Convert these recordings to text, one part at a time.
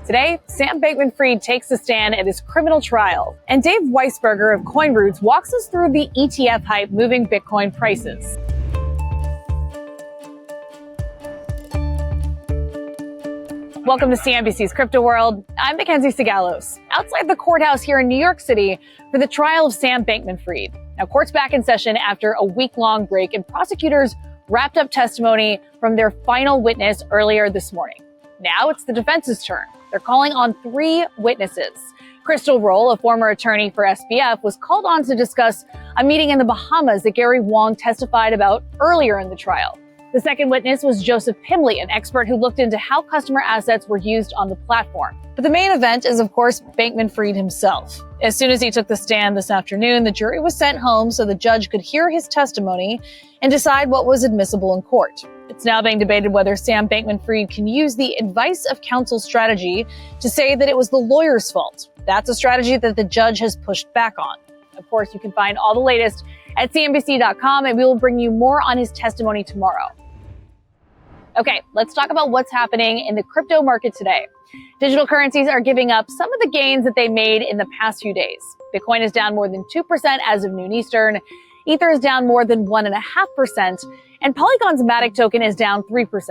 Today, Sam Bankman-Fried takes a stand at his criminal trial, and Dave Weisberger of CoinRoutes walks us through the ETF hype moving Bitcoin prices. Welcome to CNBC's Crypto World. I'm Mackenzie Sigalos, outside the courthouse here in New York City for the trial of Sam Bankman-Fried. Now, court's back in session after a week-long break, and prosecutors wrapped up testimony from their final witness earlier this morning. Now it's the defense's turn. They're calling on 3 witnesses. Crystal Roll, a former attorney for SBF, was called on to discuss a meeting in the Bahamas that Gary Wong testified about earlier in the trial. The second witness was Joseph Pimley, an expert who looked into how customer assets were used on the platform. But the main event is, of course, Bankman-Fried himself. As soon as he took the stand this afternoon, the jury was sent home so the judge could hear his testimony and decide what was admissible in court. It's now being debated whether Sam Bankman-Fried can use the advice of counsel strategy to say that it was the lawyer's fault. That's a strategy that the judge has pushed back on. Of course, you can find all the latest at CNBC.com, and we will bring you more on his testimony tomorrow. Okay, let's talk about what's happening in the crypto market today. Digital currencies are giving up some of the gains that they made in the past few days. Bitcoin is down more than 2% as of noon Eastern. Ether is down more than 1.5%, and Polygon's Matic token is down 3%.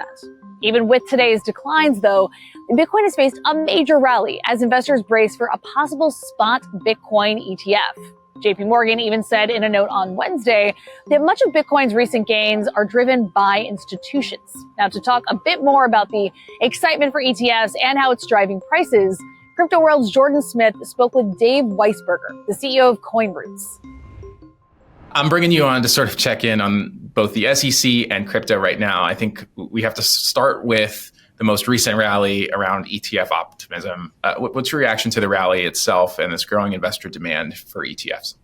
Even with today's declines, though, Bitcoin has faced a major rally as investors brace for a possible spot Bitcoin ETF. JP Morgan even said in a note on Wednesday that much of Bitcoin's recent gains are driven by institutions. Now, to talk a bit more about the excitement for ETFs and how it's driving prices, Crypto World's Jordan Smith spoke with Dave Weisberger, the CEO of CoinRoutes. I'm bringing you on to sort of check in on both the SEC and crypto right now. I think we have to start with the most recent rally around ETF optimism. What's your reaction to the rally itself and this growing investor demand for ETFs?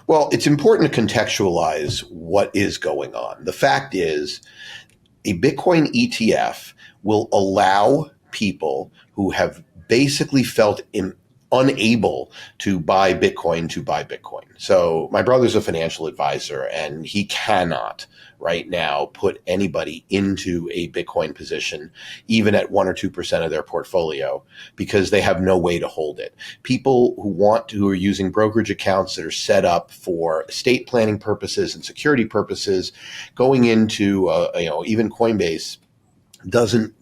Well, it's important to contextualize what is going on. The fact is, a Bitcoin ETF will allow people who have basically felt unable to buy Bitcoin to buy Bitcoin. So my brother's a financial advisor, and he cannot right now put anybody into a Bitcoin position, even at 1 or 2% of their portfolio, because they have no way to hold it. People who are using brokerage accounts that are set up for estate planning purposes and security purposes, going into even Coinbase doesn't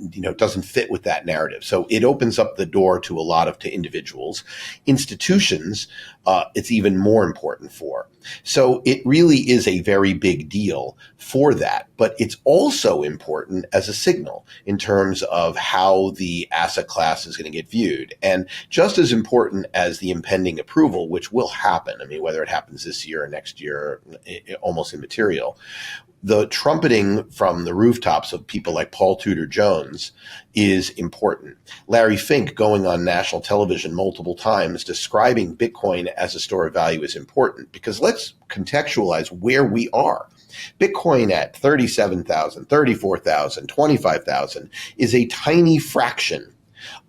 fit with that narrative. So it opens up the door to a lot to individuals. Institutions, it's even more important for. So it really is a very big deal for that. But it's also important as a signal in terms of how the asset class is going to get viewed. And just as important as the impending approval, which will happen, I mean, whether it happens this year or next year, almost immaterial, the trumpeting from the rooftops of people like Paul Tudor Jones is important. Larry Fink going on national television multiple times describing Bitcoin as a store of value is important, because let's contextualize where we are. Bitcoin at 37,000, 34,000, 25,000 is a tiny fraction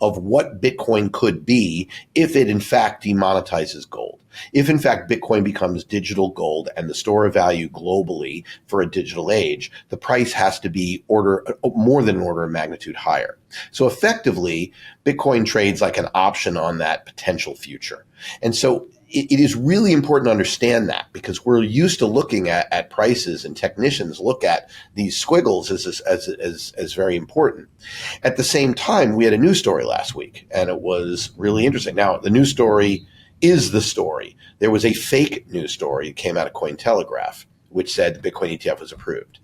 of what Bitcoin could be if it in fact demonetizes gold. If in fact Bitcoin becomes digital gold and the store of value globally for a digital age, the price has to be more than an order of magnitude higher. So effectively, Bitcoin trades like an option on that potential future. And so it is really important to understand that, because we're used to looking at prices, and technicians look at these squiggles as very important. At the same time, we had a news story last week, and it was really interesting. Now, the news story is the story. There was a fake news story that came out of Cointelegraph, which said the Bitcoin ETF was approved.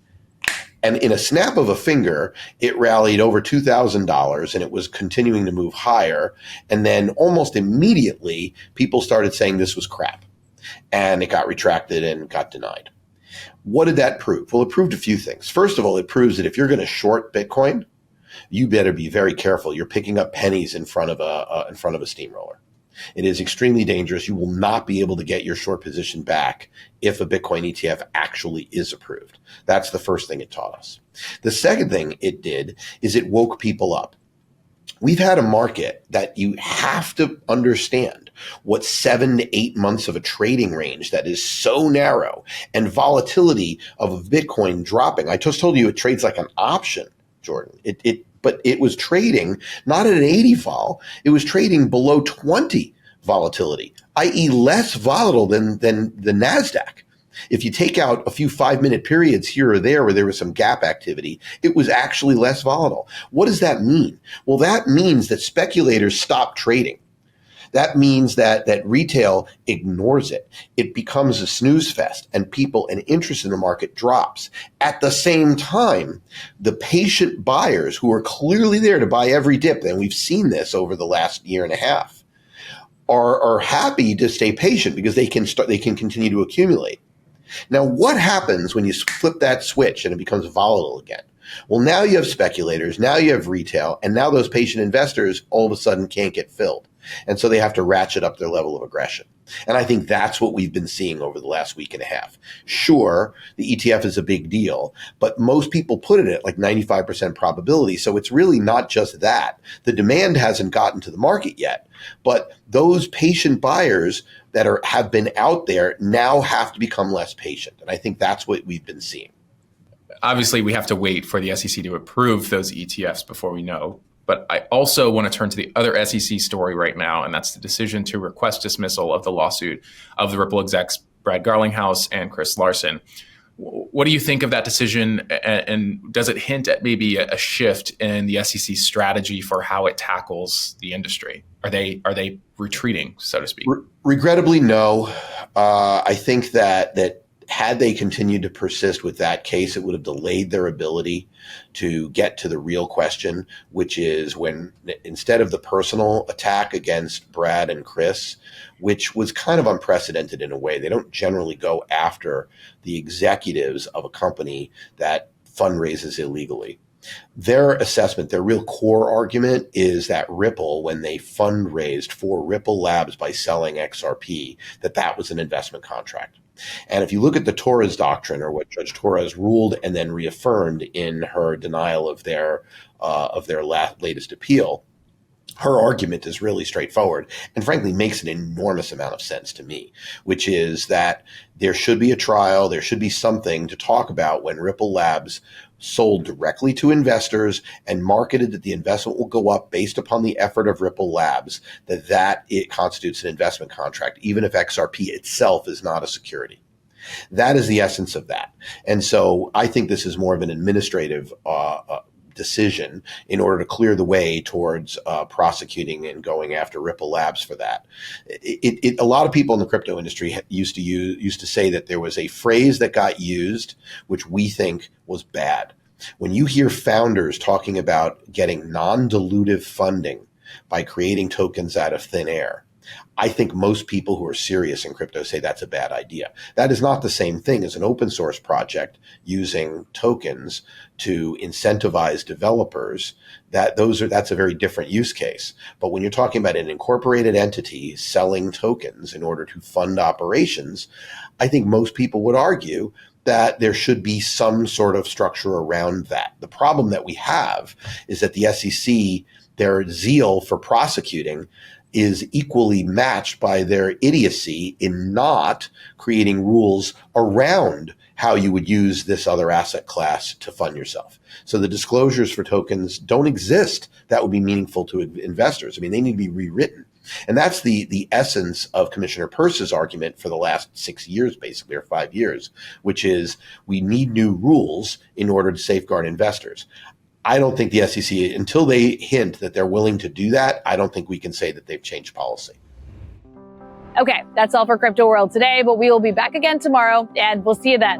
And in a snap of a finger, it rallied over $2,000, and it was continuing to move higher. And then almost immediately, people started saying this was crap. And it got retracted and got denied. What did that prove? Well, it proved a few things. First of all, it proves that if you're going to short Bitcoin, you better be very careful. You're picking up pennies in front of a steamroller. It is extremely dangerous. You will not be able to get your short position back if a Bitcoin ETF actually is approved. That's the first thing it taught us. The second thing it did is it woke people up. We've had a market that you have to understand what 7 to 8 months of a trading range that is so narrow, and volatility of Bitcoin dropping. I just told you it trades like an option, Jordan. It but it was trading not at an 80 vol, it was trading below 20 volatility, i.e. less volatile than the NASDAQ. If you take out a few 5-minute periods here or there where there was some gap activity, it was actually less volatile. What does that mean? Well, that means that speculators stop trading. That means that retail ignores it. It becomes a snooze fest, and interest in the market drops. At the same time, the patient buyers who are clearly there to buy every dip, and we've seen this over the last year and a half, are happy to stay patient because they can continue to accumulate. Now, what happens when you flip that switch and it becomes volatile again? Well, now you have speculators, now you have retail, and now those patient investors all of a sudden can't get filled. And so they have to ratchet up their level of aggression. And I think that's what we've been seeing over the last week and a half. Sure, the ETF is a big deal, but most people put it at like 95% probability. So it's really not just that. The demand hasn't gotten to the market yet, but those patient buyers that have been out there now have to become less patient. And I think that's what we've been seeing. Obviously, we have to wait for the SEC to approve those ETFs before we know. But I also want to turn to the other SEC story right now, and that's the decision to request dismissal of the lawsuit of the Ripple execs Brad Garlinghouse and Chris Larsen. What do you think of that decision, and does it hint at maybe a shift in the SEC strategy for how it tackles the industry? Are they retreating, so to speak? Regrettably, no. I think that had they continued to persist with that case, it would have delayed their ability to get to the real question, which is when instead of the personal attack against Brad and Chris, which was kind of unprecedented in a way, they don't generally go after the executives of a company that fundraises illegally. Their assessment, their real core argument is that Ripple, when they fundraised for Ripple Labs by selling XRP, that was an investment contract. And if you look at the Torres doctrine, or what Judge Torres ruled and then reaffirmed in her denial of their latest appeal, her argument is really straightforward and frankly makes an enormous amount of sense to me, which is that there should be a trial, there should be something to talk about when Ripple Labs sold directly to investors and marketed that the investment will go up based upon the effort of Ripple Labs, that it constitutes an investment contract, even if XRP itself is not a security. That is the essence of that. And so I think this is more of an administrative decision in order to clear the way towards prosecuting and going after Ripple Labs for that. A lot of people in the crypto industry used to say that there was a phrase that got used, which we think was bad. When you hear founders talking about getting non-dilutive funding by creating tokens out of thin air, I think most people who are serious in crypto say that's a bad idea. That is not the same thing as an open source project using tokens to incentivize developers. That's a very different use case. But when you're talking about an incorporated entity selling tokens in order to fund operations, I think most people would argue that there should be some sort of structure around that. The problem that we have is that the SEC, their zeal for prosecuting is equally matched by their idiocy in not creating rules around how you would use this other asset class to fund yourself. So the disclosures for tokens don't exist that would be meaningful to investors. I mean, they need to be rewritten. And that's the essence of Commissioner Peirce's argument for the last 6 years, basically, or 5 years, which is we need new rules in order to safeguard investors. I don't think the SEC, until they hint that they're willing to do that, I don't think we can say that they've changed policy. Okay, that's all for Crypto World today, but we will be back again tomorrow, and we'll see you then.